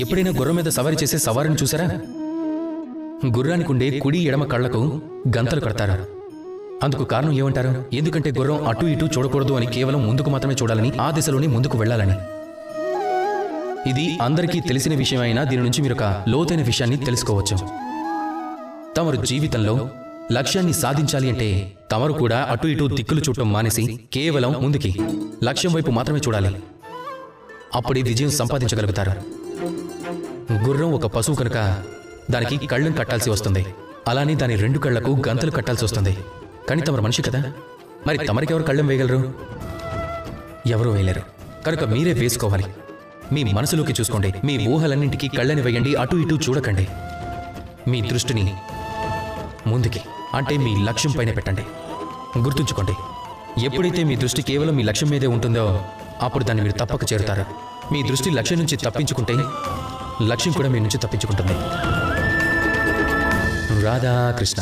ఎప్పుడైనా గుర్రం మీద సవారీ చేసే సవారిని చూసారా? గుర్రానికి ఉండే కుడి ఎడమ కళ్లకు గంతలు కడతారు. అందుకు కారణం ఏమంటారు? ఎందుకంటే గుర్రం అటు ఇటు చూడకూడదు అని, కేవలం ముందుకు మాత్రమే చూడాలని, ఆ దిశలోనే ముందుకు వెళ్లాలని. ఇది అందరికీ తెలిసిన విషయం అయినా దీని నుంచి మీరు ఒక లోతైన విషయాన్ని తెలుసుకోవచ్చు. తమరు జీవితంలో లక్ష్యాన్ని సాధించాలి అంటే తమరు కూడా అటు ఇటు దిక్కులు చూడటం మానేసి కేవలం ముందుకి, లక్ష్యం వైపు మాత్రమే చూడాలి. అప్పుడే విజయం సంపాదించగలుగుతారు. గుర్రం ఒక పశువు కనుక దానికి కళ్ళను కట్టాల్సి వస్తుంది. అలానే దాని 2 కళ్లకు గంతలు కట్టాల్సి వస్తుంది. కానీ తమరు మనిషి కదా, మరి తమరికెవరు కళ్ళెం వేయగలరు? ఎవరూ వేయలేరు. కనుక మీరే వేసుకోవాలి. మీ మనసులోకి చూసుకోండి. మీ ఊహలన్నింటికీ కళ్ళని వేయండి. అటు ఇటు చూడకండి. మీ దృష్టిని ముందుకి, అంటే మీ లక్ష్యం పైన పెట్టండి. గుర్తుంచుకోండి, ఎప్పుడైతే మీ దృష్టి కేవలం మీ లక్ష్యం మీదే ఉంటుందో అప్పుడు దాన్ని మీరు తప్పక చేరుతారు. మీ దృష్టి లక్ష్యం నుంచి తప్పించుకుంటే లక్ష్యం కూడా మీ నుంచి తప్పించుకుంటుంది. రాధాకృష్ణ.